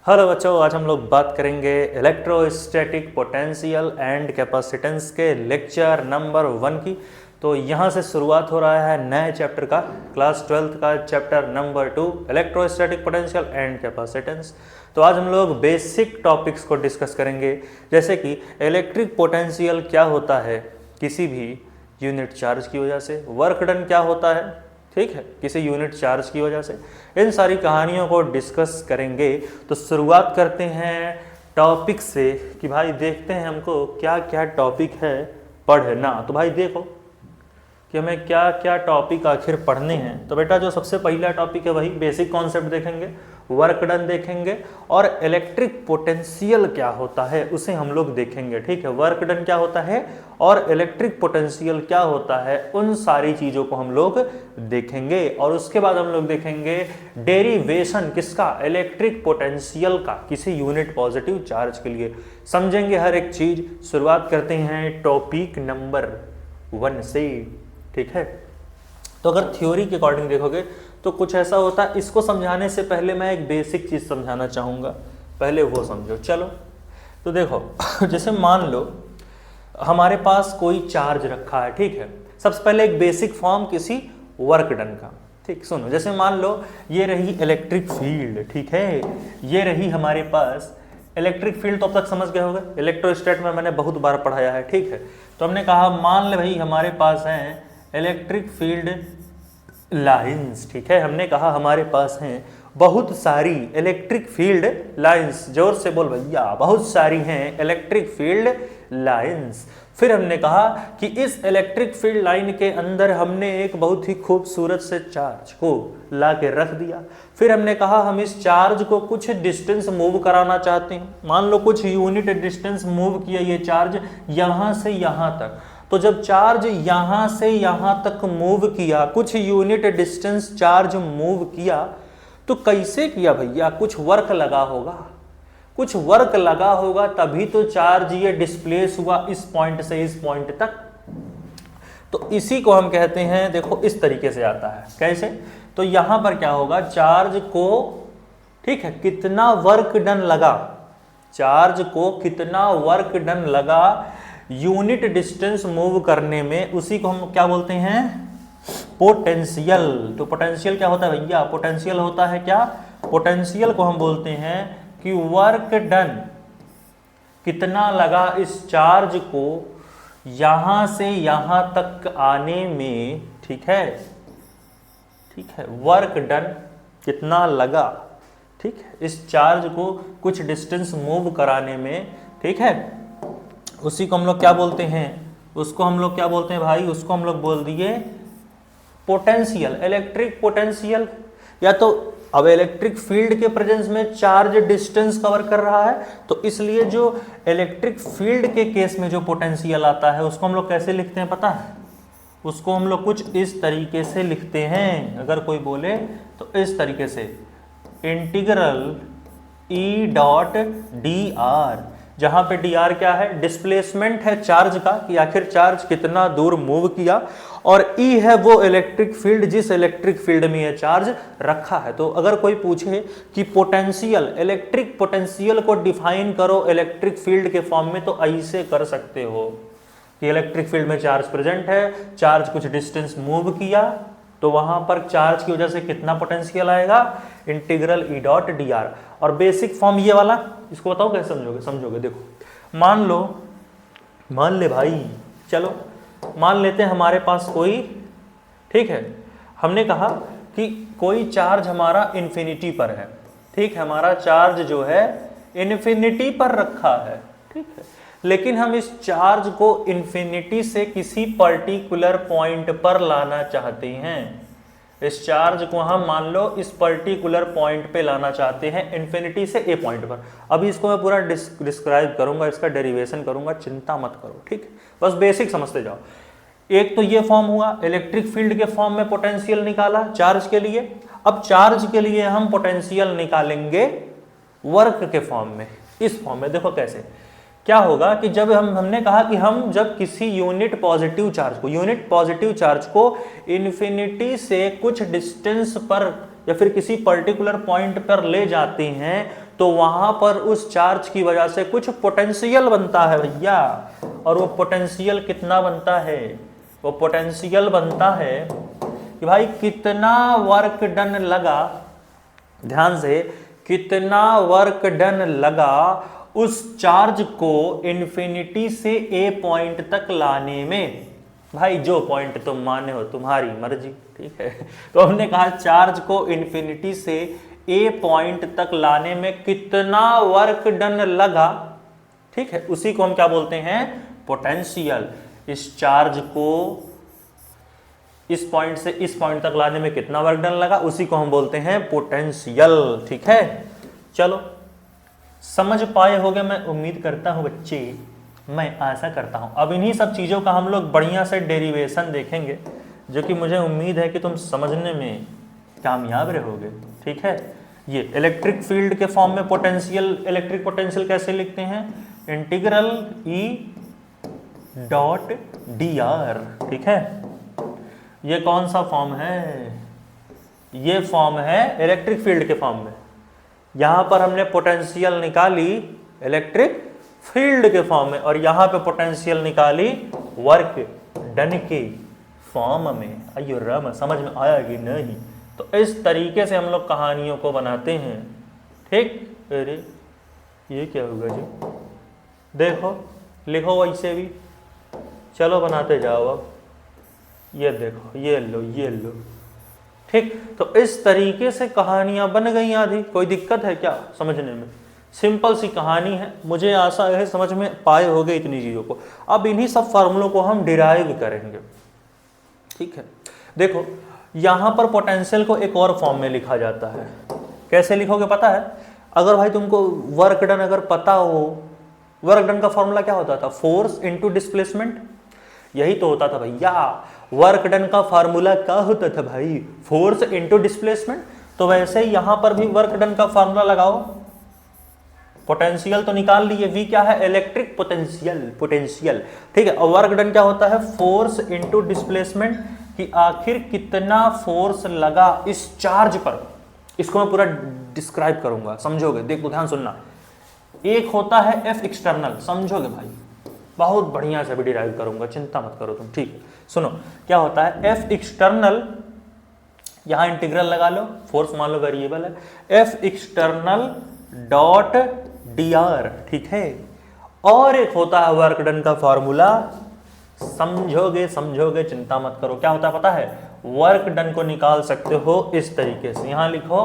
Hello बच्चों, आज हम लोग बात करेंगे इलेक्ट्रोस्टैटिक पोटेंशियल एंड कैपेसिटेंस के लेक्चर नंबर 1 की। तो यहाँ से शुरुआत हो रहा है नए चैप्टर का, क्लास 12th का chapter number 2 electrostatic potential and capacitance. तो आज हम लोग बेसिक टॉपिक्स को डिस्कस करेंगे, जैसे कि इलेक्ट्रिक पोटेंशियल क्या होता है किसी भी यूनिट चार्ज की वजह से, वर्क डन क्या होता है, ठीक है, किसी यूनिट चार्ज की वजह से। इन सारी कहानियों को डिस्कस करेंगे। तो शुरुआत करते हैं टॉपिक से कि भाई देखते हैं हमको क्या क्या टॉपिक है पढ़ना। तो भाई देखो कि हमें क्या क्या टॉपिक आखिर पढ़ने हैं। तो बेटा जो सबसे पहला टॉपिक है वही बेसिक कॉन्सेप्ट देखेंगे, वर्क डन देखेंगे और इलेक्ट्रिक पोटेंशियल क्या होता है उसे हम लोग देखेंगे। ठीक है, वर्क डन क्या होता है और इलेक्ट्रिक पोटेंशियल क्या होता है, उन सारी चीजों को हम लोग देखेंगे। और उसके बाद हम लोग देखेंगे डेरिवेशन किसका, इलेक्ट्रिक पोटेंशियल का किसी यूनिट पॉजिटिव चार्ज के लिए। समझेंगे हर एक चीज। शुरुआत करते हैं टॉपिक नंबर 1 से। ठीक है, तो अगर थ्योरी के अकॉर्डिंग देखोगे तो कुछ ऐसा होता है। इसको समझाने से पहले मैं एक बेसिक चीज समझाना चाहूंगा, पहले वो समझो। चलो तो देखो जैसे मान लो हमारे पास कोई चार्ज रखा है, ठीक है। सबसे पहले एक बेसिक फॉर्म किसी वर्क डन का, ठीक। सुनो, जैसे मान लो ये रही इलेक्ट्रिक फील्ड, ठीक है, ये रही हमारे पास इलेक्ट्रिक फील्ड। तो अब तक समझ गए होंगे, इलेक्ट्रोस्टैट में मैंने बहुत बार पढ़ाया है, ठीक है। तो हमने कहा मान ले भाई हमारे पास है इलेक्ट्रिक फील्ड लाइंस, ठीक है। हमने कहा हमारे पास हैं बहुत सारी इलेक्ट्रिक फील्ड लाइंस, जोर से बोल भैया, बहुत सारी हैं इलेक्ट्रिक फील्ड लाइंस। फिर हमने कहा कि इस इलेक्ट्रिक फील्ड लाइन के अंदर हमने एक बहुत ही खूबसूरत से चार्ज को ला के रख दिया। फिर हमने कहा हम इस चार्ज को कुछ डिस्टेंस मूव कराना चाहते हैं। मान लो कुछ यूनिट डिस्टेंस मूव किया ये चार्ज यहां से यहां तक। तो जब चार्ज यहां से यहां तक मूव किया, कुछ यूनिट डिस्टेंस चार्ज मूव किया, तो कैसे किया भैया, कुछ वर्क लगा होगा, कुछ वर्क लगा होगा, तभी तो चार्ज ये डिस्प्लेस हुआ इस पॉइंट से इस पॉइंट तक। तो इसी को हम कहते हैं, देखो इस तरीके से आता है। कैसे, तो यहां पर क्या होगा, चार्ज को, ठीक है, कितना वर्क डन लगा, चार्ज को कितना वर्क डन लगा यूनिट डिस्टेंस मूव करने में, उसी को हम क्या बोलते हैं, पोटेंशियल। तो पोटेंशियल क्या होता है भैया, पोटेंशियल होता है क्या, पोटेंशियल को हम बोलते हैं कि वर्क डन कितना लगा इस चार्ज को यहां से यहां तक आने में, ठीक है, ठीक है, वर्क डन कितना लगा, ठीक है, इस चार्ज को कुछ डिस्टेंस मूव कराने में, ठीक है। उसी को हम लोग क्या बोलते हैं, उसको हम लोग क्या बोलते हैं भाई, उसको हम लोग बोल दिए पोटेंशियल, इलेक्ट्रिक पोटेंशियल। या तो अब इलेक्ट्रिक फील्ड के प्रेजेंस में चार्ज डिस्टेंस कवर कर रहा है, तो इसलिए जो इलेक्ट्रिक फील्ड के केस में जो पोटेंशियल आता है उसको हम लोग कैसे लिखते हैं पता है, उसको हम लोग कुछ इस तरीके से लिखते हैं। अगर कोई बोले तो इस तरीके से, integral E dot D are, जहां पे डी आर क्या है, डिस्प्लेसमेंट है चार्ज का, कि आखिर चार्ज कितना दूर मूव किया, और ई है वो इलेक्ट्रिक फील्ड जिस इलेक्ट्रिक फील्ड में ये चार्ज रखा है। तो अगर कोई पूछे कि पोटेंशियल, इलेक्ट्रिक पोटेंशियल को डिफाइन करो इलेक्ट्रिक फील्ड के फॉर्म में, तो ऐसे कर सकते हो कि इलेक्ट्रिक फील्ड में चार्ज प्रेजेंट है, चार्ज कुछ डिस्टेंस मूव किया, तो वहां पर चार्ज की वजह से कितना पोटेंशियल आएगा, integral E dot D are. और बेसिक फॉर्म ये वाला, इसको बताओ कैसे समझोगे, समझोगे देखो। मान ले भाई, चलो मान लेते हैं हमारे पास कोई, ठीक है, हमने कहा कि कोई चार्ज हमारा इन्फिनिटी पर है, ठीक है, हमारा चार्ज जो है इन्फिनिटी पर रखा है, ठीक है, लेकिन हम इस चार्ज को इन्फिनिटी से किसी पर्टिकुलर पॉइंट पर लाना चाहते हैं। इस चार्ज को हम मान लो इस पर्टिकुलर पॉइंट पे लाना चाहते हैं, इन्फिनिटी से ए पॉइंट पर। अभी इसको मैं पूरा डिस्क्राइब करूंगा, इसका डेरिवेशन करूंगा, चिंता मत करो, ठीक, बस बेसिक समझते जाओ। एक तो ये फॉर्म हुआ, इलेक्ट्रिक फील्ड के फॉर्म में पोटेंशियल निकाला चार्ज के लिए। अब चार्ज के लिए हम पोटेंशियल निकालेंगे वर्क के फॉर्म में, इस फॉर्म में। देखो कैसे, क्या होगा कि जब हमने कहा कि हम जब किसी यूनिट पॉजिटिव चार्ज को इन्फिनिटी से कुछ डिस्टेंस पर या फिर किसी पर्टिकुलर पॉइंट पर ले जाते हैं तो वहां पर उस चार्ज की वजह से कुछ पोटेंशियल बनता है भैया। और वो पोटेंशियल कितना बनता है? वो पोटेंशियल बनता है कि भाई कितना वर्क डन लगा, ध्यान से, कितना वर्क डन लगा उस चार्ज को इन्फिनिटी से ए पॉइंट तक लाने में। भाई जो पॉइंट तुम माने हो, तुम्हारी मर्जी, ठीक है। तो हमने कहा चार्ज को इन्फिनिटी से ए पॉइंट तक लाने में कितना वर्क डन लगा, ठीक है, उसी को हम क्या बोलते हैं? पोटेंशियल। इस चार्ज को इस पॉइंट से इस पॉइंट तक लाने में कितना वर्क डन लगा, उसी को हम बोलते हैं पोटेंशियल, ठीक है। चलो समझ पाए होगे, मैं उम्मीद करता हूं बच्चे, मैं आशा करता हूं। अब इन्हीं सब चीजों का हम लोग बढ़िया से डेरिवेशन देखेंगे, जो कि मुझे उम्मीद है कि तुम समझने में कामयाब रहोगे, ठीक है। ये इलेक्ट्रिक फील्ड के फॉर्म में पोटेंशियल, इलेक्ट्रिक पोटेंशियल कैसे लिखते हैं? इंटीग्रल E डॉट dr, ठीक है। ये कौन सा फॉर्म है? ये फॉर्म है इलेक्ट्रिक फील्ड के फॉर्म में। यहां पर हमने पोटेंशियल निकाली इलेक्ट्रिक फील्ड के फॉर्म में, और यहां पे पोटेंशियल निकाली वर्क डन के फॉर्म में। अयो राम, समझ में आया कि नहीं? तो इस तरीके से हम लोग कहानियों को बनाते हैं, ठीक। अरे ये क्या होगा जी? देखो, लिखो वैसे भी, चलो बनाते जाओ। अब ये देखो, ये लो, ये लो, ठीक। तो इस तरीके से कहानियां बन गई आधी। कोई दिक्कत है क्या समझने में? सिंपल सी कहानी है, मुझे आशा है समझ में पाए होगे इतनी चीजों को। अब इन्हीं सब फार्मूलों को हम डिराइव करेंगे, ठीक है। देखो यहां पर पोटेंशियल को एक और फॉर्म में लिखा जाता है। कैसे लिखोगे पता है? अगर भाई तुमको वर्क डन अगर पता हो, वर्क डन का फॉर्मूला क्या होता था? Force into displacement. यही तो होता था भैया, वर्क डन का फार्मूला क्या होता था भाई? Force into displacement. तो वैसे ही यहां पर भी वर्क डन का फार्मूला लगाओ। पोटेंशियल तो निकाल लिए, V क्या है? इलेक्ट्रिक पोटेंशियल, ठीक है। और वर्क डन क्या होता है? फोर्स इनटू डिस्प्लेसमेंट, कि आखिर कितना फोर्स लगा इस चार्ज पर। इसको मैं पूरा डिस्क्राइब करूंगा, समझोगे? देखो ध्यान सुनना। एक होता है F एक्सटर्नल, समझोगे भाई? बहुत बढ़िया से भी डिराइव करूंगा, चिंता मत करो तुम, ठीक है। सुनो क्या होता है F एक्सटर्नल, यहां इंटीग्रल लगा लो, फोर्स मान लो वेरिएबल है, F एक्सटर्नल डॉट dr, ठीक है। और एक होता है वर्क डन का फॉर्मूला, समझोगे समझोगे, चिंता मत करो। क्या होता है पता है? वर्क डन को निकाल सकते हो इस तरीके से, यहां लिखो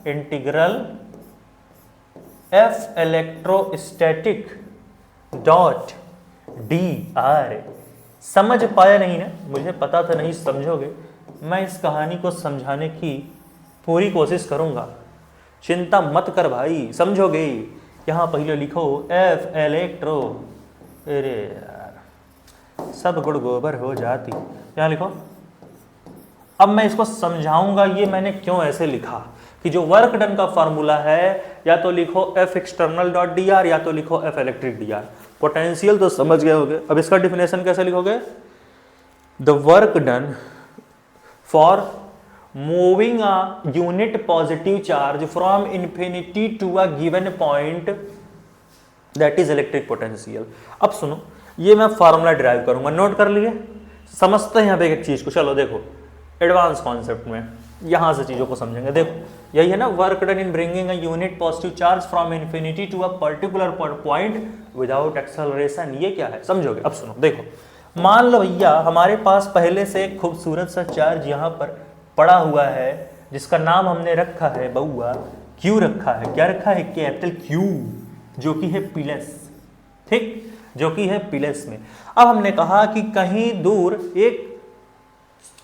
integral F electrostatic dot dr। समझ पाया नहीं ना? मुझे पता था नहीं समझोगे। मैं इस कहानी को समझाने की पूरी कोशिश करूंगा, चिंता मत कर भाई, समझोगे। यहां पहले लिखो F इलेक्ट्रो, अरे यार सब गुड़ गोबर हो जाती। यहां लिखो, अब मैं इसको समझाऊंगा ये मैंने क्यों ऐसे लिखा, कि जो वर्क डन का फॉर्मूला है या तो लिखो F एक्सटर्नल डॉट dr या तो लिखो F इलेक्ट्रिक dr। पोटेंशियल तो समझ गए होगे, अब इसका डिफिनेशन कैसे लिखोगे? The work done for moving a unit positive charge from infinity to a given point, that is electric potential. अब सुनो, ये मैं फॉर्मूला डिराइव करूंगा, नोट कर लिए? समझते हैं यहाँ पे एक चीज को। चलो देखो एडवांस कॉन्सेप्ट में यहां से चीजों को समझेंगे। देखो यही है ना, work done in bringing a unit positive charge from infinity to a particular point without acceleration. ये क्या है समझोगे? अब सुनो, देखो मान लो भैया हमारे पास पहले से एक खूबसूरत सा चार्ज यहाँ पर पड़ा हुआ है, जिसका नाम हमने रखा है बउआ Q रखा है। क्या रखा है? कैपिटल Q, जो कि है प्लस, ठीक, जो कि है प्लस में। अब हमने कहा कि कहीं दूर एक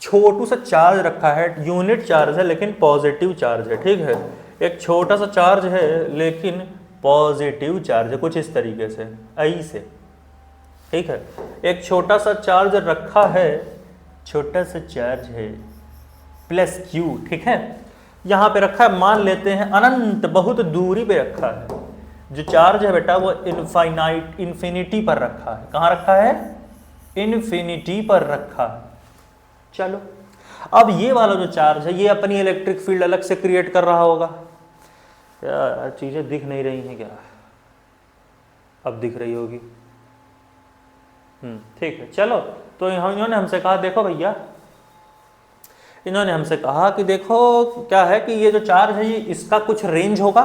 छोटू सा चार्ज रखा है, यूनिट चार्ज है लेकिन पॉजिटिव चार्ज है, ठीक है। एक छोटा सा चार्ज है लेकिन पॉजिटिव चार्ज है, कुछ इस तरीके से, ऐसे, ठीक है। एक छोटा सा चार्ज रखा है, छोटा सा चार्ज है प्लस Q, ठीक है। यहां पे रखा है, मान लेते हैं अनंत बहुत दूरी पे रखा है। जो चार्ज है बेटा वो इन्फिनिटी पर रखा है। कहां रखा है? इन्फिनिटी पर रखा है। चलो अब ये वाला जो चार्ज है ये अपनी इलेक्ट्रिक फील्ड अलग से क्रिएट कर रहा होगा। क्या चीजें दिख नहीं रही हैं क्या? अब दिख रही होगी। ठीक है, चलो। तो इन्होंने हमसे कहा, देखो भैया, इन्होंने हमसे कहा कि देखो क्या है कि ये जो चार्ज है ये इसका कुछ रेंज होगा।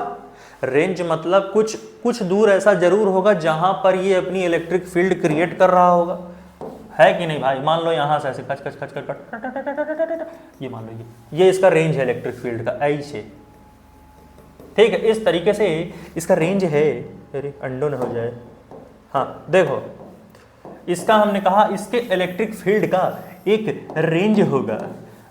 रेंज मतलब कुछ दूर ऐसा जरूर होगा जहां पर ये अपनी इलेक्ट्रिक फील्ड क्रिएट कर रहा होगा, है कि नहीं भाई? मान लो यहां से ऐसे खच खच खच खच, ये मान लो ये इसका रेंज है इलेक्ट्रिक फील्ड का, ऐसे। ठीक है, इस तरीके से इसका रेंज है। अरे अंडो न हो जाए। हाँ देखो, इसका हमने कहा इसके इलेक्ट्रिक फील्ड का एक रेंज होगा।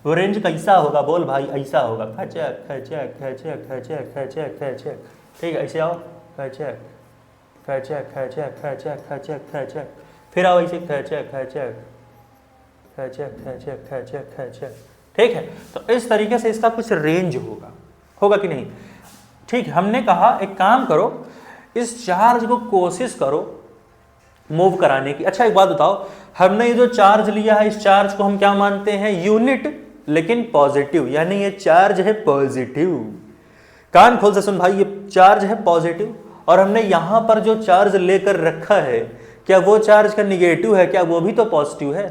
वो रेंज कैसा होगा? बोल भाई, ऐसा होगा, खचक खचक खचक खचक खचक खचक। ठीक है, ऐसे आओ, खचक खचक खचक खचक खचक खचक, फिर आओ ऐसे, खचक खचक खचक खचक खचक खचक। ठीक है, तो इस तरीके से इसका कुछ रेंज होगा कि नहीं? ठीक है, हमने कहा एक काम करो, इस चार्ज को कोशिश करो मूव कराने की। अच्छा एक बात बताओ, हमने ये जो चार्ज लिया है इस चार्ज को हम क्या मानते हैं? यूनिट, लेकिन पॉजिटिव, यानी ये चार्ज है पॉजिटिव। कान खोल से सुन भाई, ये चार्ज है पॉजिटिव। और हमने यहां पर जो चार्ज लेकर रखा है, क्या वो चार्ज का निगेटिव है? क्या वो भी तो पॉजिटिव है?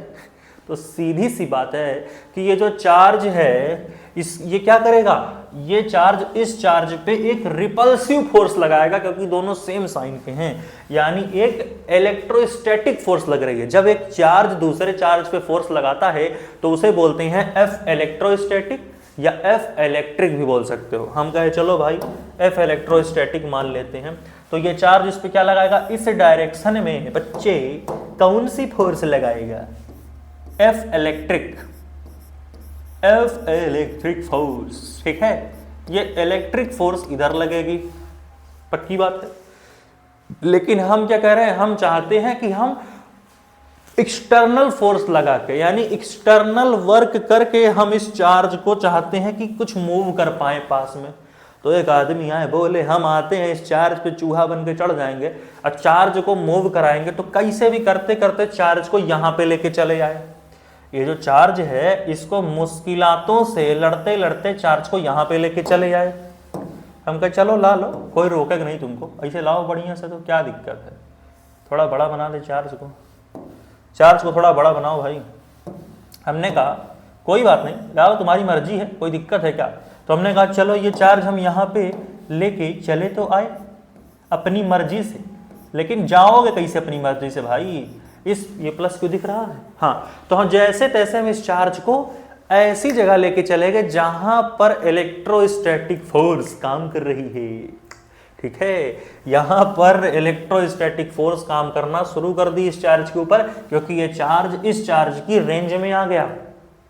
तो सीधी सी बात है कि ये जो चार्ज है ये क्या करेगा? ये चार्ज इस चार्ज पे एक रिपल्सिव फोर्स लगाएगा, क्योंकि दोनों सेम साइन के हैं, यानी एक इलेक्ट्रोस्टैटिक फोर्स लग रही है। जब एक चार्ज दूसरे चार्ज पे फोर्स लगाता है तो उसे बोलते हैं एफ इलेक्ट्रोस्टैटिक, या एफ इलेक्ट्रिक भी बोल सकते हो। हम कहे चलो भाई एफ इलेक्ट्रोस्टैटिक मान लेते हैं। तो ये चार्ज इस पे क्या लगाएगा? इस डायरेक्शन में बच्चे कौन सी फोर्स लगाएगा? F electric force. ठीक है, ये इलेक्ट्रिक फोर्स इधर लगेगी, पक्की बात है। लेकिन हम क्या कह रहे हैं? हम चाहते हैं कि हम एक्सटर्नल फोर्स लगा के, यानी एक्सटर्नल वर्क करके हम इस चार्ज को चाहते हैं कि कुछ मूव कर पाए पास में। तो एक आदमी आए, बोले हम आते हैं इस चार्ज पे चूहा बन के चढ़ जाएंगे और चार्ज को मूव कराएंगे। तो कैसे भी करते करते चार्ज को यहां पे लेके चले आए। ये जो चार्ज है इसको मुश्किलातों से लड़ते लड़ते चार्ज को यहां पे लेके चले आए। हम कहे चलो ला लो, कोई रोकेगा नहीं तुमको, ऐसे लाओ बढ़िया से, तो क्या दिक्कत है? थोड़ा बड़ा बना दे चार्ज को थोड़ा बड़ा बनाओ भाई। हमने कहा कोई बात नहीं, लाओ, तुम्हारी मर्जी है, कोई दिक्कत है क्या? तो हमने कहा चलो ये चार्ज हम यहाँ पे लेके चले तो आए अपनी मर्जी से। लेकिन जाओगे कैसे अपनी मर्जी से भाई? ये प्लस क्यों दिख रहा है? हाँ, तो हम जैसे तैसे हम इस चार्ज को ऐसी जगह लेके चले गए जहां पर इलेक्ट्रोस्टैटिक फोर्स काम कर रही है। ठीक है, यहां पर इलेक्ट्रोस्टैटिक फोर्स काम करना शुरू कर दी इस चार्ज के ऊपर, क्योंकि ये चार्ज इस चार्ज की रेंज में आ गया।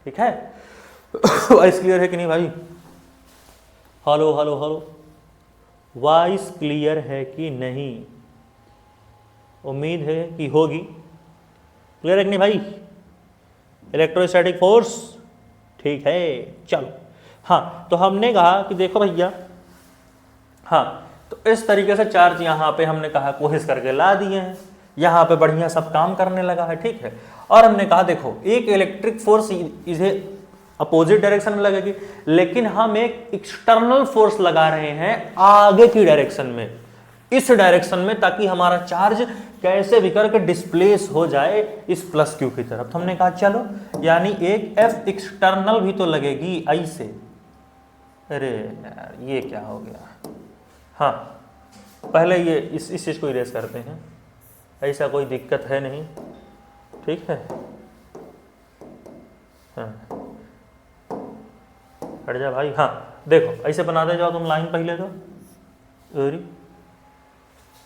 ठीक है, वॉइस क्लियर है कि नहीं भाई? Hello hello hello, voice clear है कि नहीं? उम्मीद है कि होगी। क्लियर है कि नहीं भाई? इलेक्ट्रोस्टैटिक फोर्स, ठीक है, चलो। हाँ, तो हमने कहा कि देखो भैया, हाँ, तो इस तरीके से चार्ज यहाँ पे हमने कहा कोशिश करके ला दिए हैं, यहाँ पे बढ़िया सब काम करने लगा है। ठीक है, और हमने कहा देखो एक इलेक्ट्रिक फोर्स इसे अपोजिट डायरेक्शन में लगेगी, लेकिन हम एक एक्सटर्नल फोर्स लगा रहे हैं आगे की डायरेक्शन में, इस डायरेक्शन में, ताकि हमारा चार्ज कैसे भी करके डिस्प्लेस हो जाए इस प्लस क्यू की तरफ। तो हमने कहा चलो, यानी एक एफ एक्सटर्नल भी तो लगेगी ऐसे। अरे यार ये क्या हो गया? हाँ, पहले ये इस चीज को इरेज करते हैं, ऐसा कोई दिक्कत है नहीं। ठीक है, हाँ, हट जा भाई। हाँ देखो, ऐसे बना दे जाओ तुम लाइन पहले तो। अरे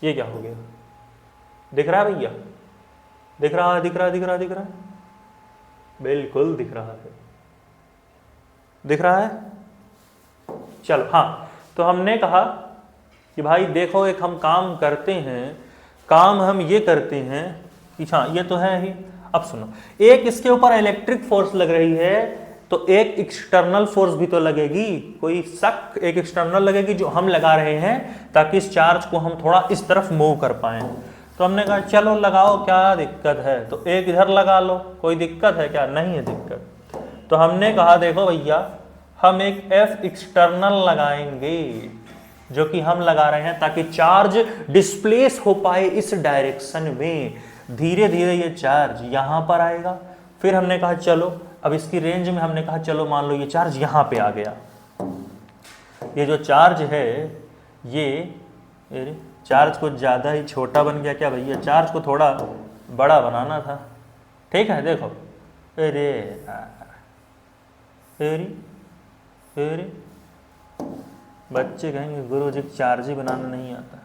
ये क्या हो गया? दिख रहा है भैया? दिख रहा है, दिख रहा है, दिख रहा है, दिख रहा है, बिल्कुल दिख रहा है, दिख रहा है। चलो, हाँ, तो हमने कहा कि भाई देखो एक हम काम करते हैं, काम हम ये करते हैं कि हाँ ये तो है ही। अब सुनो, एक इसके ऊपर इलेक्ट्रिक फोर्स लग रही है, तो एक एक्सटर्नल फोर्स भी तो लगेगी, कोई शक? एक एक्सटर्नल लगेगी जो हम लगा रहे हैं ताकि इस चार्ज को हम थोड़ा इस तरफ मूव कर पाएं। तो हमने कहा चलो लगाओ, क्या दिक्कत है? तो एक इधर लगा लो, कोई दिक्कत है क्या? नहीं है दिक्कत। तो हमने कहा देखो भैया हम एक एफ एक्सटर्नल लगाएंगे, जो कि हम लगा रहे हैं ताकि चार्ज डिस्प्लेस हो पाए इस डायरेक्शन में। धीरे धीरे ये चार्ज यहां पर आएगा। फिर हमने कहा चलो अब इसकी रेंज में हमने कहा चलो मान लो ये चार्ज यहां पे आ गया। ये जो चार्ज है ये चार्ज कुछ ज़्यादा ही छोटा बन गया क्या भैया? चार्ज को थोड़ा बड़ा बनाना था। ठीक है देखो, अरे अरे बच्चे कहेंगे गुरुजी चार्ज ही बनाना नहीं आता।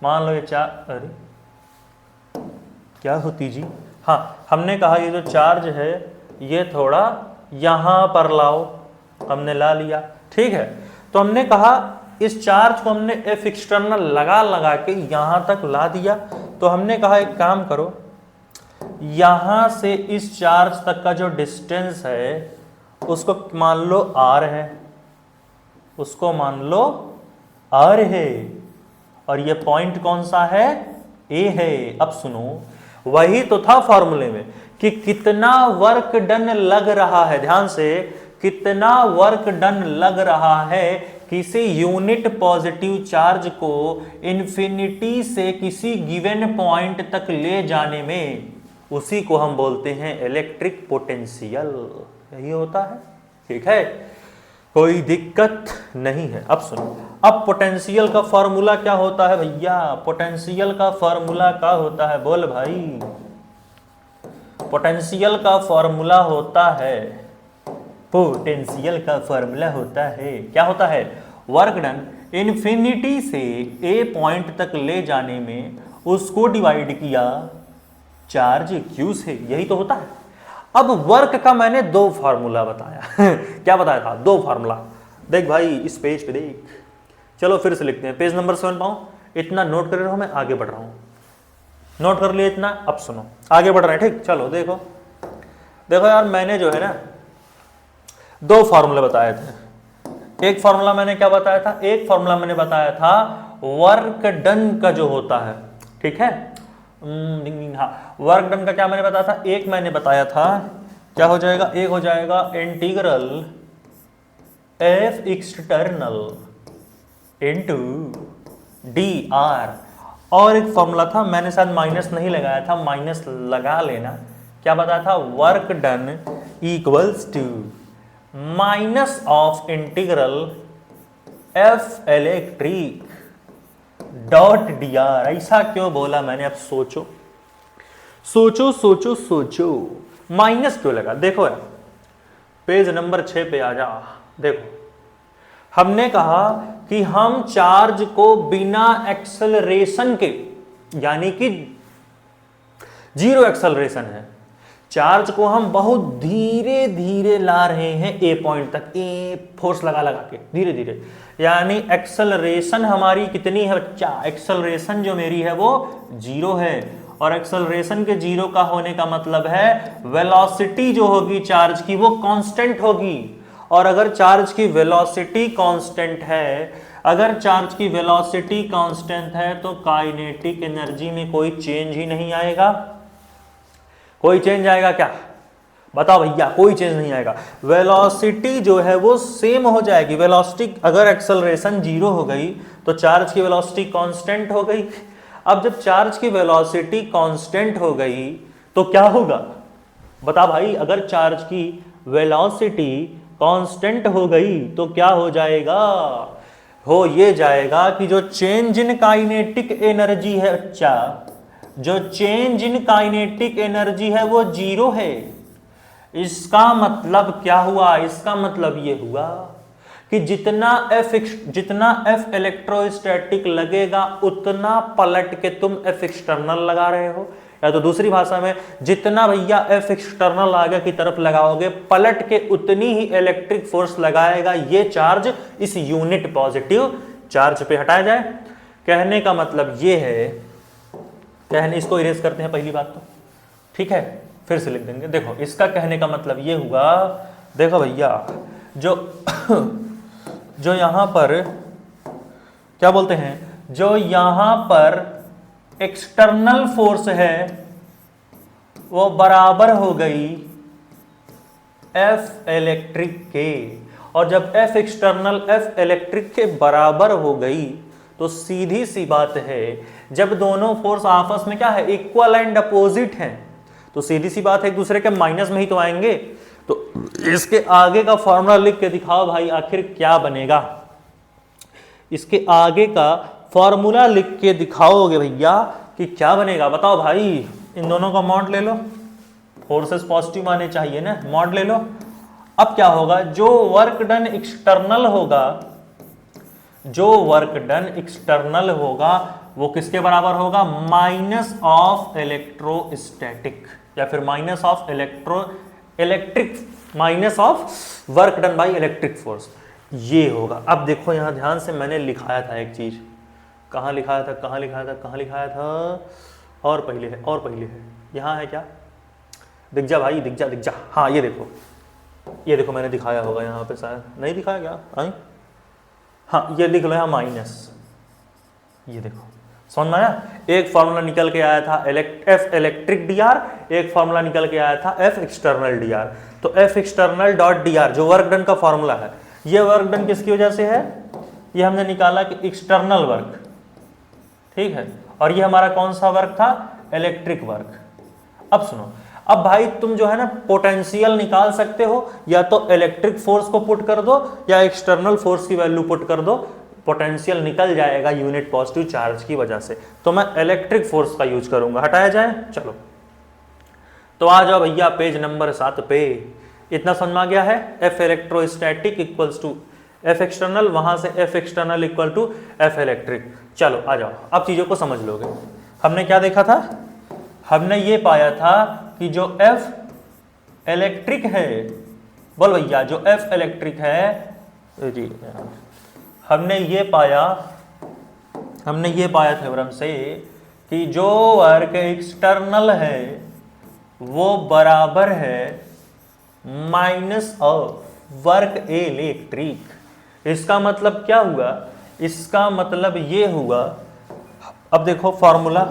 मान लो ये अरे क्या होती जी? हाँ, हमने कहा ये जो चार्ज है ये थोड़ा यहाँ पर लाओ, हमने ला लिया। ठीक है, तो हमने कहा इस चार्ज को हमने एफ एक्सटर्नल लगा के यहाँ तक ला दिया। तो हमने कहा एक काम करो, यहाँ से इस चार्ज तक का जो डिस्टेंस है उसको मान लो आर है, उसको मान लो आर है, और ये पॉइंट कौन सा है? ए है। अब सुनो, वही तो था फॉर्मूले में कि कितना वर्क डन लग रहा है, ध्यान से, कितना वर्क डन लग रहा है किसी यूनिट पॉजिटिव चार्ज को इन्फिनिटी से किसी गिवन पॉइंट तक ले जाने में, उसी को हम बोलते हैं इलेक्ट्रिक पोटेंशियल। यही होता है। ठीक है, कोई दिक्कत नहीं है। अब सुनो, अब पोटेंशियल का फॉर्मूला क्या होता है भैया? पोटेंशियल का फॉर्मूला क्या होता है? बोल भाई। पोटेंशियल का फॉर्मूला होता है, पोटेंशियल का फॉर्मूला होता है, क्या होता है? वर्क डन इन्फिनिटी से ए पॉइंट तक ले जाने में उसको डिवाइड किया चार्ज क्यू से, यही तो होता है। अब वर्क का मैंने दो फार्मूला बताया क्या बताया था? दो फार्मूला। देख भाई इस पेज पे देख, चलो फिर से लिखते हैं, पेज नंबर 7 पाओ। इतना नोट कर रहे हो, मैं आगे बढ़ रहा हूं, नोट कर लिया इतना। अब सुनो, आगे बढ़ रहे हैं। ठीक, चलो देखो देखो यार, मैंने जो है ना दो फार्मूले बताए थे। एक फार्मूला मैंने क्या बताया था? एक फार्मूला मैंने बताया था वर्क डन का जो होता है। ठीक है, हाँ, वर्क डन का क्या मैंने बताया था? एक मैंने बताया था क्या हो जाएगा? एक हो जाएगा integral F external into D R, और एक फॉर्मूला था मैंने शायद माइनस नहीं लगाया था, माइनस लगा लेना। क्या बताया था? Work done equals to minus of integral F electric dot D R. ऐसा क्यों बोला मैंने? अब सोचो सोचो सोचो सोचो, माइनस क्यों लगा? देखो यार, पेज नंबर 6 पे आ जा। देखो, हमने कहा कि हम चार्ज को बिना एक्सेलरेशन के, यानी कि जीरो एक्सेलरेशन है, चार्ज को हम बहुत धीरे धीरे ला रहे हैं ए पॉइंट तक, ए फोर्स लगा के धीरे धीरे, यानी एक्सेलरेशन हमारी कितनी है बच्चा? एक्सेलरेशन जो मेरी है वो 0 है, और एक्सेलरेशन के 0 का होने का मतलब है वेलोसिटी जो होगी चार्ज की वो कांस्टेंट होगी। और अगर चार्ज की वेलोसिटी कांस्टेंट है, अगर चार्ज की वेलोसिटी कांस्टेंट है तो काइनेटिक एनर्जी में कोई चेंज ही नहीं आएगा। कोई चेंज आएगा क्या? बताओ भैया, कोई चेंज नहीं आएगा। वेलोसिटी जो है वो सेम हो जाएगी। वेलोसिटी, अगर एक्सेलरेशन 0 हो गई तो चार्ज की वेलोसिटी कांस्टेंट हो गई। अब जब चार्ज की वेलोसिटी कांस्टेंट हो गई तो क्या होगा? बता भाई, अगर चार्ज की वेलोसिटी कांस्टेंट हो गई तो क्या हो जाएगा? हो ये जाएगा कि जो चेंज इन काइनेटिक एनर्जी है बच्चा, जो चेंज इन काइनेटिक एनर्जी है वो 0 है। इसका मतलब क्या हुआ? इसका मतलब ये हुआ कि जितना एफ इलेक्ट्रोस्टैटिक लगेगा उतना पलट के तुम एफ एक्सटर्नल लगा रहे हो, या तो दूसरी भाषा में जितना भैया एफ एक्सटर्नल आगे की तरफ लगाओगे पलट के उतनी ही इलेक्ट्रिक फोर्स लगाएगा ये चार्ज इस यूनिट पॉजिटिव चार्ज पे। हटाया जाए, कहने का मतलब ये है, कहने, इसको इरेज करते हैं पहली बात तो, ठीक है, फिर से लिख देंगे। देखो, इसका कहने का मतलब ये हुआ, देखो भैया, जो यहां पर क्या बोलते हैं, जो यहां पर एक्सटर्नल फोर्स है वो बराबर हो गई एफ इलेक्ट्रिक के, और जब एफ एक्सटर्नल एफ इलेक्ट्रिक के बराबर हो गई तो सीधी सी बात है, जब दोनों फोर्स आपस में क्या है, इक्वल एंड अपोजिट हैं, तो सीधी सी बात है एक दूसरे के माइनस में ही तो आएंगे। तो इसके आगे का फॉर्मूला लिख के दिखाओ भाई, आखिर क्या बनेगा। इसके आगे का फॉर्मूला लिख के दिखाओगे भैया कि क्या बनेगा, बताओ भाई। इन दोनों का मॉड ले लो, फोर्सेस पॉजिटिव आने चाहिए ना, मॉड ले लो। अब क्या होगा, जो वर्क डन एक्सटर्नल होगा, जो वर्क डन एक्सटर्नल होगा वो किसके बराबर होगा, माइनस ऑफ इलेक्ट्रोस्टैटिक, या फिर minus of electric, minus of work done by electric force, ये होगा। अब देखो यहां ध्यान से, मैंने लिखाया था एक चीज, कहां लिखाया था, कहां लिखाया था, कहां लिखाया था, और पहले है, और पहले है, यहां है क्या, दिख जा भाई, दिख जा, दिख जा, हाँ ये देखो, ये देखो मैंने दिखाया होगा यहाँ पे, शायद नहीं दिखाया क्या, आई हाँ ये लिख लो यहाँ माइनस, ये देखो समझ में आया। एक फॉर्मूला निकल के आया था एफ इलेक्ट्रिक डी आर, एक फॉर्मूला निकल के आया था एफ एक्सटर्नल डी आर। तो F external dot D are जो वर्क डन का फॉर्मूला है, ये वर्क डन किसकी वजह से है, ये हमने निकाला कि एक्सटर्नल वर्क, ठीक है, और ये हमारा कौन सा वर्क था, इलेक्ट्रिक वर्क। अब सुनो, अब भाई तुम जो है ना पोटेंशियल निकाल सकते हो, या तो इलेक्ट्रिक फोर्स को पुट कर दो या एक्सटर्नल फोर्स की वैल्यू पुट कर दो, पोटेंशियल निकल जाएगा यूनिट पॉजिटिव चार्ज की वजह से। तो मैं इलेक्ट्रिक फोर्स का यूज करूंगा, हटाया जाए, चलो तो आ जाओ भैया पेज नंबर 7 पे। इतना समझ में आ गया है, F electrostatic equals to F external, वहां से F external equal to F electric. चलो आ जाओ, अब चीजों को समझ लोगे। हमने क्या देखा था, हमने ये पाया था कि जो एफ इलेक्ट्रिक है, बोल भैया, जो एफ इलेक्ट्रिक है जी, हमने ये पाया थ्योरम से कि जो वर्क एक्सटर्नल है वो बराबर है माइनस ऑफ वर्क इलेक्ट्रिक। इसका मतलब क्या हुआ, इसका मतलब ये हुआ, अब देखो फॉर्मूला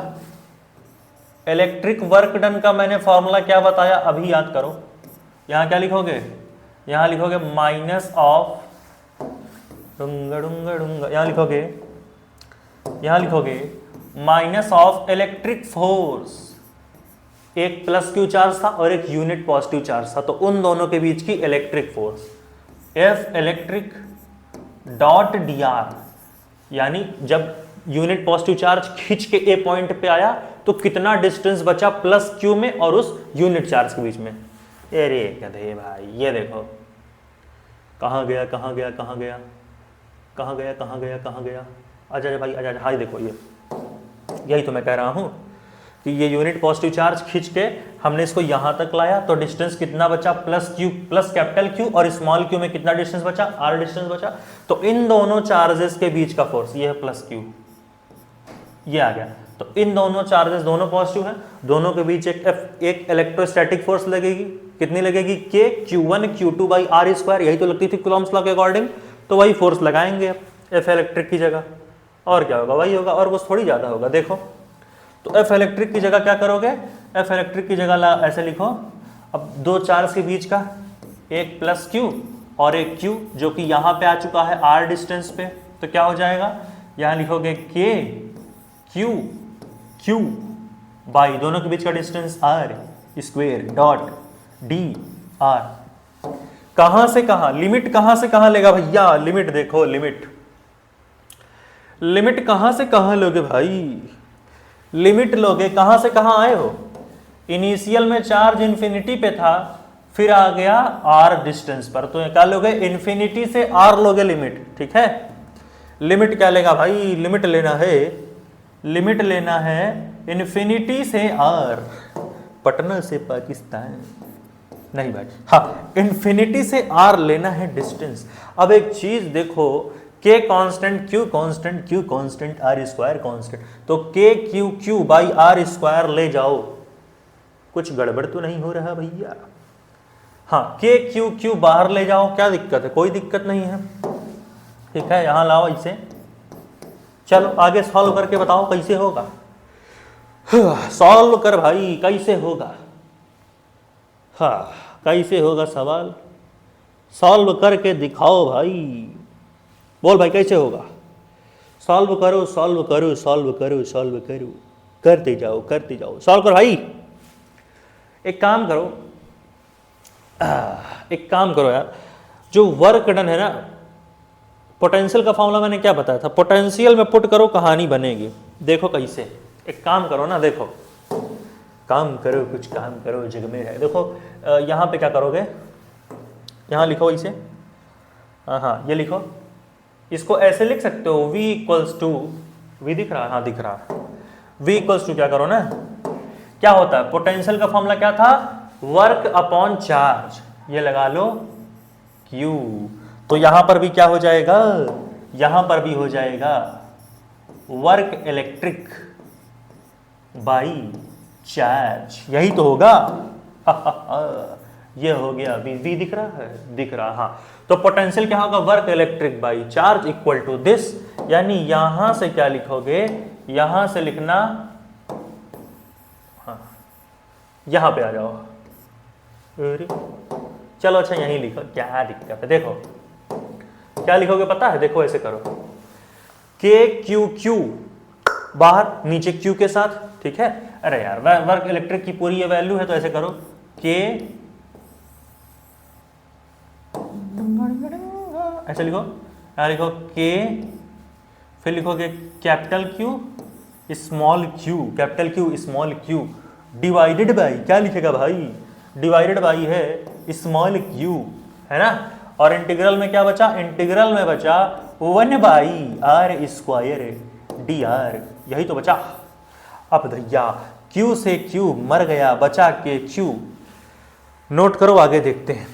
इलेक्ट्रिक वर्क डन का मैंने फॉर्मूला क्या बताया, अभी याद करो। यहां क्या लिखोगे, यहां लिखोगे माइनस ऑफ डूंगा डूंगा डूंगा, यहां लिखोगे माइनस ऑफ इलेक्ट्रिक फोर्स। एक प्लस क्यू चार्ज था और एक यूनिट पॉजिटिव चार्ज था, तो उन दोनों के बीच की electric force F electric dot D are, यानी जब यूनिट पॉजिटिव चार्ज खींच के ए पॉइंट पे आया तो कितना डिस्टेंस बचा प्लस क्यू में और उस यूनिट चार्ज के बीच में। अरे गधे भाई, ये देखो कहाँ गया, कहाँ गया, कहाँ गया, कहाँ गया, कहाँ गया, कहाँ गया, आजा भाई आजा, हाई देखो, ये यही तो मैं कह रहा हूँ कि ये यूनिट पॉजिटिव चार्ज खींच के हमने इसको यहाँ तक लाया तो डिस्टेंस कितना बचा, plus Q, plus capital Q, और स्मॉल क्यू में कितना डिस्टेंस बचा, आर डिस्टेंस बचा। तो इन दोनों चार्जेस के बीच का फोर्स ये है प्लस क्यू, ये आ गया। तो इन दोनों चार्जेस दोनों पॉजिटिव हैं, दोनों के बीच एक इलेक्ट्रोस्टैटिक फोर्स लगेगी, कितनी लगेगी, के Q1 Q2 by R square, यही तो लगती थी कूलॉम्स लॉ के अकॉर्डिंग। तो वही फोर्स लगाएंगे एफ इलेक्ट्रिक की जगह, और क्या होगा, वही होगा, और कुछ थोड़ी ज़्यादा होगा। देखो तो एफ इलेक्ट्रिक की जगह क्या करोगे, एफ इलेक्ट्रिक की जगह ऐसे लिखो, अब दो चार्ज के बीच का एक प्लस क्यू और एक क्यू जो कि यहाँ पे आ चुका है आर डिस्टेंस पे, तो क्या हो जाएगा, यहाँ लिखोगे के क्यू क्यू बाई दोनों के बीच का distance R square dot D R. कहां से कहां, लिमिट कहां से कहां लेगा भैया, लिमिट देखो, लिमिट कहां से कहां लोगे भाई, लिमिट लोगे कहां से कहां आए हो। इनिशियल में चार्ज इंफिनिटी पे था, फिर आ गया आर डिस्टेंस पर, तो क्या लोगे, इन्फिनिटी से आर लोगे लिमिट, ठीक है। लिमिट क्या लेगा भाई, लिमिट लेना है इन्फिनिटी से आर, पटना से पाकिस्तान नहीं भाई, हाँ इन्फिनिटी से आर लेना है डिस्टेंस। अब एक चीज देखो, K constant, Q constant, Q constant, R square constant, तो K Q Q by R square ले जाओ, कुछ गड़बड़ तो नहीं हो रहा भैया। हाँ के क्यू क्यू बाहर ले जाओ, क्या दिक्कत है, कोई दिक्कत नहीं है, ठीक है। यहां लाओ इसे, चलो आगे सॉल्व करके बताओ कैसे होगा, सॉल्व कर भाई कैसे होगा। हाँ कैसे होगा सवाल, सॉल्व करके दिखाओ भाई। बोल भाई कैसे होगा, सॉल्व करो सॉल्व करो सॉल्व करो सॉल्व करो, करते जाओ सॉल्व करो भाई। एक काम करो यार, जो वर्क डन है ना, पोटेंशियल का फॉर्मूला मैंने क्या बताया था, पोटेंशियल में पुट करो कहानी बनेगी। देखो कैसे, एक काम करो ना, देखो काम करो, कुछ काम करो, जग में है। देखो यहाँ पे क्या करोगे, यहाँ लिखो इसे, हाँ ये लिखो, इसको ऐसे लिख सकते हो, v इक्वल्स टू, v दिख रहा है, हाँ दिख रहा है, v इक्वल्स टू क्या करो ना, क्या होता है पोटेंशियल का फॉर्मूला क्या था, वर्क अपॉन चार्ज, ये लगा लो q। तो यहां पर भी क्या हो जाएगा, यहां पर भी हो जाएगा वर्क इलेक्ट्रिक बाई चार्ज, यही तो होगा। ये हो गया, v दिख रहा है, दिख रहा, हाँ। तो पोटेंशियल क्या होगा, work electric by charge equal to this, यानी यहां से क्या लिखोगे, यहां से लिखना, हाँ यहां पे आ जाओ, अरे चलो अच्छा यहीं लिखो, क्या दिक्कत है। देखो क्या लिखोगे पता है, देखो ऐसे करो, के क्यू क्यू बाहर नीचे क्यू के साथ, ठीक है। अरे यार वर्क इलेक्ट्रिक की पूरी ये वैल्यू है, तो ऐसे करो के, ऐसे लिखो, यहाँ लिखो के, फिर लिखोगे capital Q small Q, capital Q small Q, divided by, क्या लिखेगा भाई, डिवाइडेड बाई है स्मॉल क्यू, है ना। और इंटीग्रल में क्या बचा, इंटीग्रल में बचा 1/r स्क्वायर dr, यही तो बचा। अब भैया q से q मर गया, बचा के q, नोट करो आगे देखते हैं।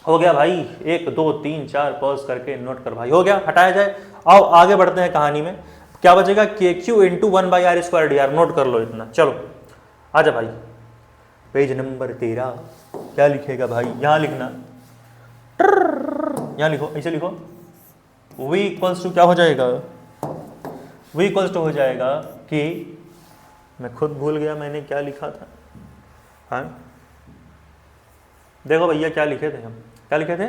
हो गया भाई, 1 2 3 4 पॉज करके नोट कर भाई, हो गया, हटाया जाए। आओ आगे बढ़ते हैं कहानी में, क्या बचेगा, के Q into 1/r square D R, note कर लो इतना। चलो आजा भाई, पेज नंबर 13, क्या लिखेगा भाई, यहां लिखना, यहां लिखो, ऐसे लिखो, v इक्वल्स टू क्या हो जाएगा, v इक्वल्स टू हो जाएगा कि, मैं खुद भूल गया मैंने क्या लिखा था, हाँ देखो भैया क्या लिखे थे हम, क्या लिखे थे,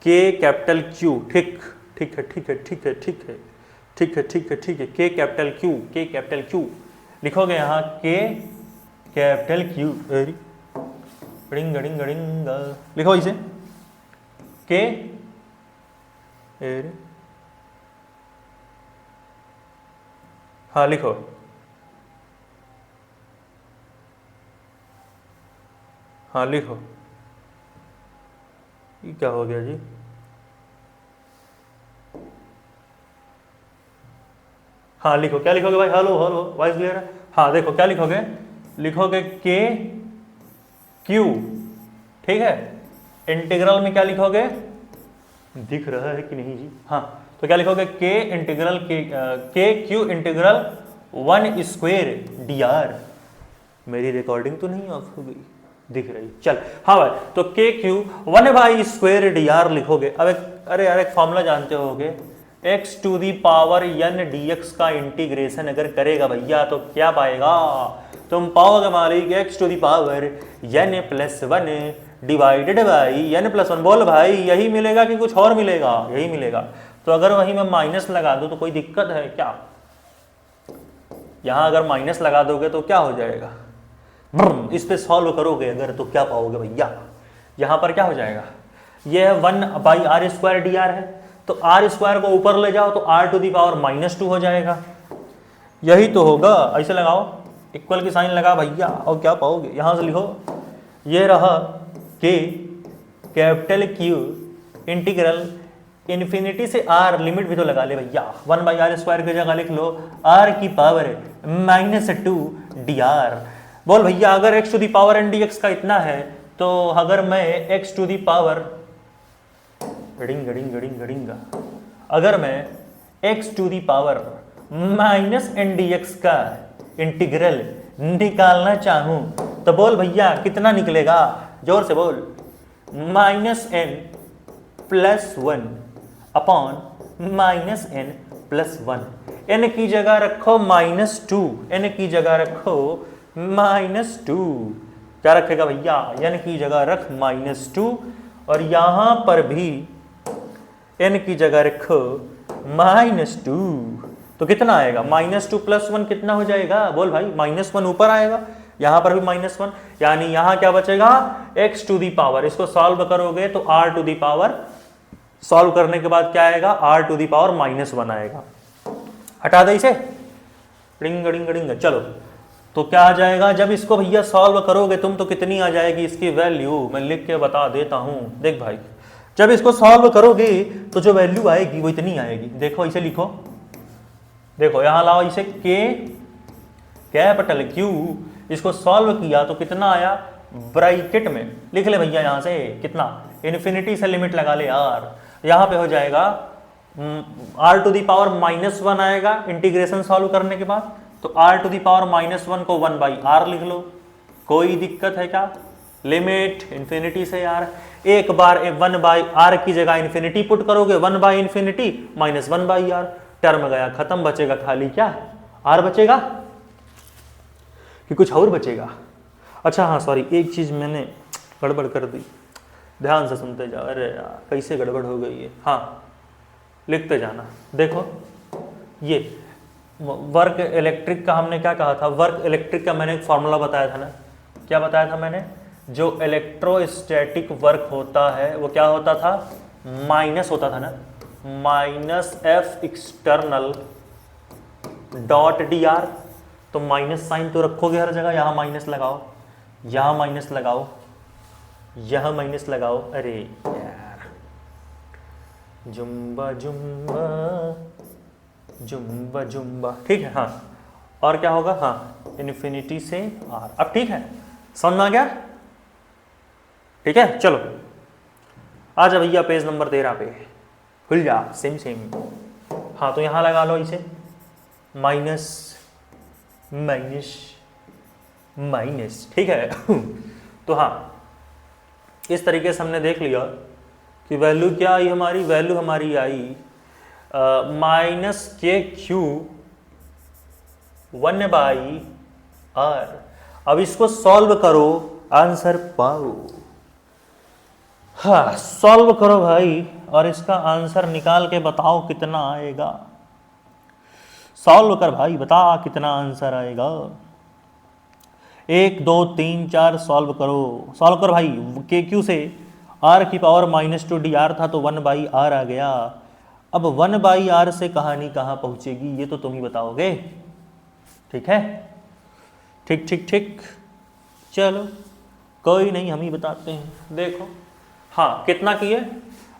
के कैपिटल क्यू, ठीक ठीक है ठीक है ठीक है ठीक है ठीक है ठीक है ठीक है, के कैपिटल क्यू, के कैपिटल क्यू लिखोगे यहाँ, के कैपिटल क्यू, डिंग डिंग डिंग, लिखो इसे के, हाँ लिखो, हाँ लिखो, ये क्या हो गया जी, हाँ लिखो, क्या लिखोगे भाई, हेलो हेलो वॉइस क्लियर है, हाँ देखो क्या लिखोगे, लिखोगे के क्यू, ठीक है, इंटीग्रल में क्या लिखोगे, दिख रहा है कि नहीं जी, हाँ तो क्या लिखोगे, के इंटीग्रल के Q integral 1 square D R, मेरी रिकॉर्डिंग तो नहीं ऑफ हो गई, दिख रही, चल हाँ भाई, तो K Q 1 square D R लिखोगे। अब अरे यार एक फॉर्मूला जानते होगे, x to the power n dx का इंटीग्रेशन अगर करेगा भैया तो क्या पाएगा, तुम पाओगे मालिक x to the power n plus 1 divided by n plus 1, बोल भाई यही मिलेगा कि कुछ और मिलेगा, यही मिलेगा। तो अगर वही मैं माइनस लगा दूं तो कोई दिक्कत है क्या, यहां अगर माइनस लगा दोगे तो क्या हो जाएगा, इस पे सॉल्व करोगे अगर तो क्या पाओगे भैया, यहां पर क्या हो जाएगा, ये 1/r स्क्वायर डी आर है, तो r स्क्वायर को ऊपर ले जाओ तो r टू दी पावर -2 हो जाएगा, यही तो होगा। ऐसे लगाओ, इक्वल की साइन लगा भैया, और क्या पाओगे, यहां से लिखो, ये रहा के कैपिटल क्यू इंटीग्रल इन्फिनिटी से r, लिमिट भी तो लगा ले भैया, 1/r स्क्वायर की जगह लिख लो r की पावर -2 dr। बोल भैया अगर x to the power n dx का इतना है, तो अगर मैं x टू दी पावर गड़िंग अगर मैं x to the power -n dx का इंटीग्रल निकालना चाहूं तो बोल भैया कितना निकलेगा, जोर से बोल, -n plus 1 upon -n plus 1, n की जगह रखो -2, n की जगह रखो -2, क्या रखेगा भैया, n की जगह रख -2 और यहां पर भी n की जगह रखो -2, तो कितना आएगा -2 + 1 कितना हो जाएगा, बोल भाई, -1 ऊपर आएगा, यहां पर भी -1, यानी यहां क्या बचेगा x⁴, इसको सॉल्व करोगे तो r⁴, सॉल्व करने के बाद क्या आएगा r⁻−1 आएगा, हटा दे इसे, डिंग डिंग डिंग। चलो तो क्या आ जाएगा, जब इसको भैया सॉल्व करोगे तुम तो कितनी आ जाएगी इसकी वैल्यू, मैं लिख के बता देता हूं, देख भाई, जब इसको सॉल्व करोगे तो जो वैल्यू आएगी वो इतनी आएगी, देखो इसे लिखो, देखो यहां लाओ इसे, Q, इसको सॉल्व किया तो कितना आया, ब्रैकेट में लिख ले भैया, यहां से कितना, इन्फिनिटी से लिमिट लगा ले यार, यहां पे हो जाएगा r⁻−1 आएगा इंटीग्रेशन सॉल्व करने के बाद, तो r⁻−1 को 1/r लिख लो, कोई दिक्कत है क्या, लिमिट इन्फिनिटी से यार, एक बार 1/r की जगह इन्फिनिटी पुट करोगे, 1/∞ -1/r, टर्म गया खत्म, बचेगा खाली क्या, r बचेगा कि कुछ और बचेगा। अच्छा हाँ सॉरी, एक चीज मैंने गड़बड़ कर दी, ध्यान से सुनते जाओ, अरे यार कैसे गड़बड़ हो गई है, हाँ लिखते जाना, देखो ये वर्क इलेक्ट्रिक का हमने क्या कहा था, वर्क इलेक्ट्रिक का मैंने एक फॉर्मूला बताया था ना, क्या बताया था मैंने, जो इलेक्ट्रोस्टैटिक वर्क होता है वो क्या होता था, माइनस होता था ना, -F एक्सटर्नल डॉट dr, तो माइनस साइन तो रखोगे हर जगह, यहां माइनस लगाओ, यहां माइनस लगाओ, यहां माइनस लगाओ, अरे यार जुम्बा जुम्बा जुम्बा जुम्बा, ठीक है, हाँ, और क्या होगा, हाँ इन्फिनिटी से r, अब ठीक है, समझ में आ गया, ठीक है, चलो आ जा भैया पेज नंबर 13 पे, खुल जा, सेम, हाँ तो यहां लगा लो इसे, माइनस माइनस माइनस, ठीक है तो हाँ इस तरीके से हमने देख लिया कि वैल्यू क्या आई हमारी, वैल्यू हमारी आई -KQ 1/r, अब इसको सॉल्व करो, आंसर पाओ, हाँ सॉल्व करो भाई, और इसका आंसर निकाल के बताओ कितना आएगा, सॉल्व कर भाई, बता कितना आंसर आएगा, 1 2 3 4 सॉल्व करो भाई, KQ से r⁻² dr था तो 1/r आ गया, अब 1/r से कहानी कहाँ पहुंचेगी ये तो तुम ही बताओगे, ठीक है, ठीक ठीक ठीक, चलो कोई नहीं, हम ही बताते हैं, देखो हाँ कितना किए,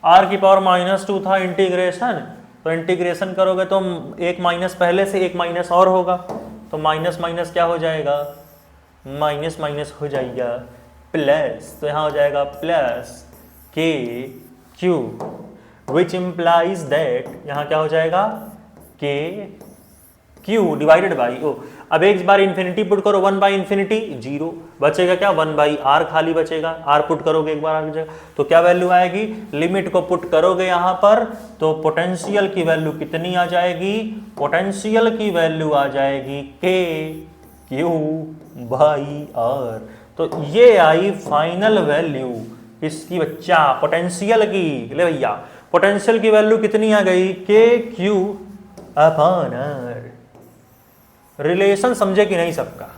r⁻² था इंटीग्रेशन, तो इंटीग्रेशन करोगे तो एक माइनस पहले से एक माइनस और होगा, तो माइनस माइनस क्या हो जाएगा, माइनस माइनस हो जाएगा प्लस, तो यहाँ हो जाएगा plus KQ, which implies that, यहाँ क्या हो जाएगा KQ डिवाइडेड बाई ओ, अब एक बार इन्फिनिटी पुट करो, 1/∞ 0 बचेगा क्या, 1/r खाली बचेगा, r पुट करोगे एक बार आगे जगह, तो क्या वैल्यू आएगी, लिमिट को पुट करोगे यहाँ पर तो पोटेंशियल की वैल्यू कितनी आ जाएगी, पोटेंशियल की वैल्यू आ जाएगी KQ/r, तो ये आई फाइनल वैल्यू इसकी बच्चा पोटेंशियल की, ले भैया पोटेंशियल की वैल्यू कितनी आ गई, KQ/r, रिलेशन समझे कि नहीं सबका,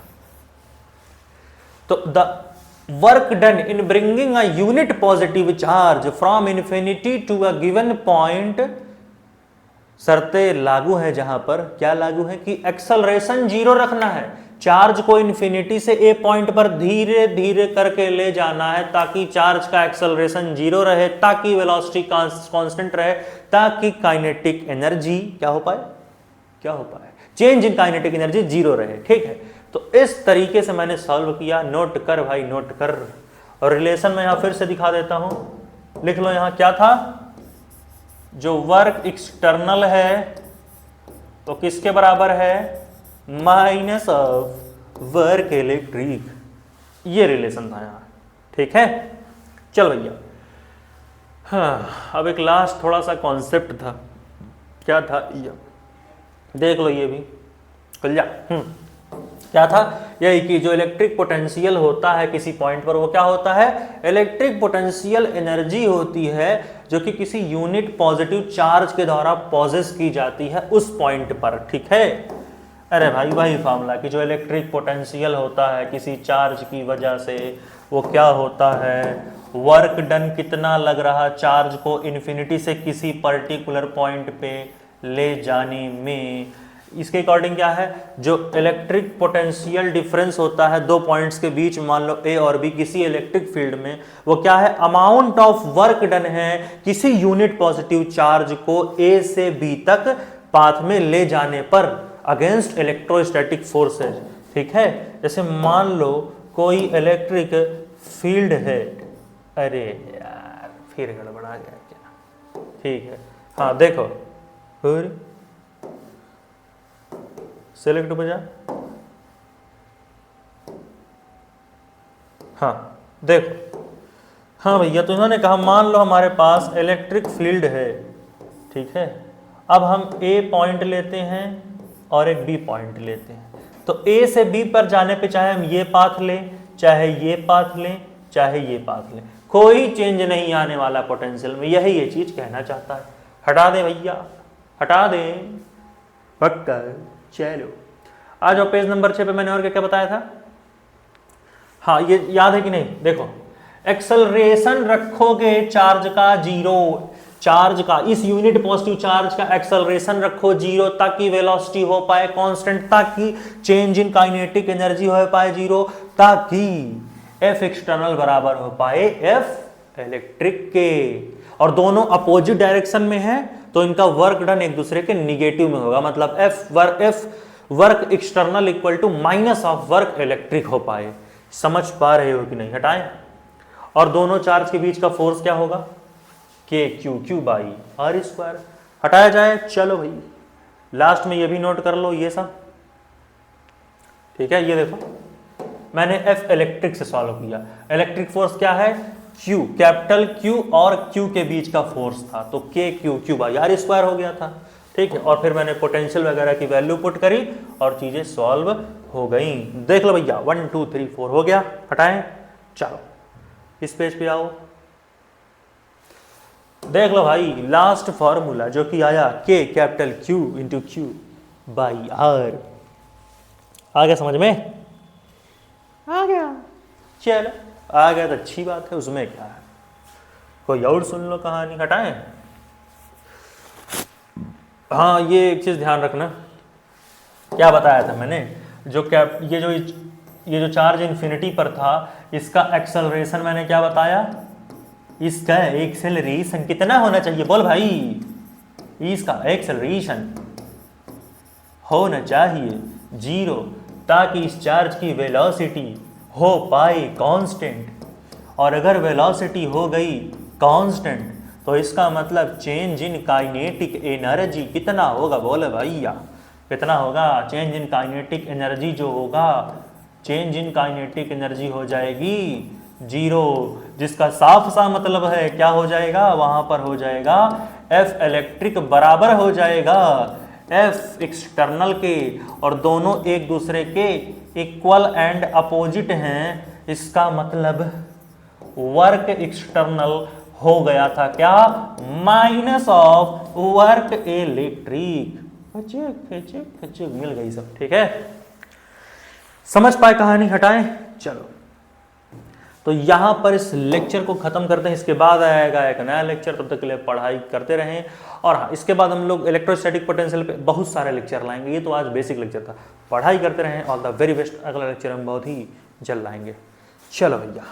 तो the work done in bringing a unit positive charge from infinity to a given point, शर्तें लागू है जहां पर, क्या लागू है कि एक्सेलरेशन 0 रखना है, चार्ज को इन्फिनिटी से ए पॉइंट पर धीरे धीरे करके ले जाना है ताकि चार्ज का एक्सेलरेशन 0 रहे, ताकि वेलोसिटी कांस्टेंट रहे, ताकि काइनेटिक एनर्जी क्या हो पाए, चेंज इन काइनेटिक एनर्जी 0 रहे, ठीक है, तो इस तरीके से मैंने सॉल्व किया, नोट कर भाई नोट कर, और रिलेशन में यहां फिर से दिखा देता हूं, लिख लो यहां क्या था, जो वर्क एक्सटर्नल है तो किसके बराबर है, माइनस ऑफ वर्क इलेक्ट्रिक, ये रिलेशन था यहाँ, ठीक है, चल भैया, हाँ अब एक लास्ट थोड़ा सा कॉन्सेप्ट था, क्या था ये देख लो, ये भी खुल जा, क्या था, यही कि जो इलेक्ट्रिक पोटेंशियल होता है किसी पॉइंट पर वो क्या होता है, इलेक्ट्रिक पोटेंशियल एनर्जी होती है जो कि किसी यूनिट पॉजिटिव चार्ज के द्वारा पॉजेस की जाती है उस पॉइंट पर, ठीक है। अरे भाई वही फॉर्मूला कि जो इलेक्ट्रिक पोटेंशियल होता है किसी चार्ज की वजह से वो क्या होता है, वर्क डन कितना लग रहा चार्ज को इन्फिनिटी से किसी पर्टिकुलर पॉइंट पे ले जाने में, इसके अकॉर्डिंग क्या है, जो इलेक्ट्रिक पोटेंशियल डिफरेंस होता है दो पॉइंट्स के बीच, मान लो ए और बी किसी इलेक्ट्रिक फील्ड में, वो क्या है, अमाउंट ऑफ वर्क डन है किसी यूनिट पॉजिटिव चार्ज को ए से बी तक पाथ में ले जाने पर अगेंस्ट इलेक्ट्रोस्टैटिक फोर्सेज, ठीक है। जैसे मान लो कोई इलेक्ट्रिक फील्ड है, अरे यार फिर गड़बड़ा गया क्या, ठीक है, हाँ देखो फिर सेलेक्ट बजा, हाँ देखो, हाँ भैया तो इन्होंने कहा मान लो हमारे पास इलेक्ट्रिक फील्ड है, ठीक है। अब हम ए पॉइंट लेते हैं और एक बी पॉइंट लेते हैं, तो ए से बी पर जाने पे चाहे हम ये पाथ लें, चाहे ये पाथ लें, चाहे ये पाथ लें, कोई चेंज नहीं आने वाला पोटेंशियल में, यही ये चीज कहना चाहता है। हटा दें भैया, हटा दें, पक्का। चलो आ जाओ पेज नंबर 6 पे, मैंने और क्या क्या बताया था, हाँ ये याद है कि नहीं, देखो एक्सेलरेशन रखोगे चार्ज का जीरो, चार्ज का इस यूनिट पॉजिटिव चार्ज का एक्सेलरेशन रखो जीरो ताकि वेलोसिटी हो पाए कांस्टेंट, ताकि चेंज इन काइनेटिक एनर्जी हो पाए जीरो, ताकि एफ एक्सटर्नल बराबर हो पाए एफ इलेक्ट्रिक के, और दोनों अपोजिट डायरेक्शन में है तो इनका वर्क डन एक दूसरे के निगेटिव में होगा, मतलब F work external equal to minus of work electric हो पाए। समझ पा रहे हो कि नहीं, हटाएं। और दोनों चार्ज के बीच का फोर्स क्या होगा, के क्यू बाई आर स्क्वायर, हटाया जाए। चलो भाई लास्ट में ये भी नोट कर लो ये सब, ठीक है। ये देखो मैंने एफ इलेक्ट्रिक से सॉल्व किया, इलेक्ट्रिक फोर्स क्या है, क्यू, कैपिटल क्यू और क्यू के बीच का फोर्स था, तो K Q by R square हो गया था, ठीक है। और फिर मैंने पोटेंशियल वगैरह की वैल्यू पुट करी और चीजें सॉल्व हो गई। देख लो भैया 1 2 3 4 हो गया, हटाएं। चलो इस पेज पे आओ, देख लो भाई लास्ट फॉर्मूला जो कि आया के capital Q into Q by R, आ गया समझ में, आ गया। चलो आ गया तो अच्छी बात है, उसमें क्या है, कोई और सुन लो कहानी, हटाएं। हाँ ये एक चीज ध्यान रखना, क्या बताया था मैंने, जो ये जो चार्ज इन्फिनिटी पर था इसका एक्सेलरेशन मैंने क्या बताया, इसका एक्सेलरेशन कितना होना चाहिए, बोल भाई, इसका एक्सेलरेशन होना चाहिए जीरो, ताकि इस चार्ज की वेलोसिटी हो पाए कांस्टेंट, और अगर वेलोसिटी हो गई कांस्टेंट तो इसका मतलब चेंज इन काइनेटिक एनर्जी कितना होगा, बोले भैया कितना होगा, चेंज इन काइनेटिक एनर्जी जो होगा, चेंज इन काइनेटिक एनर्जी हो जाएगी जीरो, जिसका साफ सा मतलब है क्या हो जाएगा, वहां पर हो जाएगा एफ इलेक्ट्रिक बराबर हो जाएगा एफ एक्सटर्नल के, और दोनों एक दूसरे के इक्वल एंड अपोजिट हैं, इसका मतलब वर्क एक्सटर्नल हो गया था क्या, माइनस ऑफ वर्क इलेक्ट्रिक, मिल गई सब, ठीक है। समझ पाए कहानी, हटाएं। चलो तो यहां पर इस लेक्चर को खत्म करते हैं, इसके बाद आएगा एक नया लेक्चर, तब तक के लिए पढ़ाई करते रहें। और हाँ इसके बाद हम लोग इलेक्ट्रोस्टैटिक पोटेंशियल पे बहुत सारे लेक्चर लाएंगे, ये तो आज बेसिक लेक्चर था, पढ़ाई करते रहें। ऑल द वेरी बेस्ट, अगला लेक्चर हम बहुत ही जल्द लाएंगे। चलो भैया।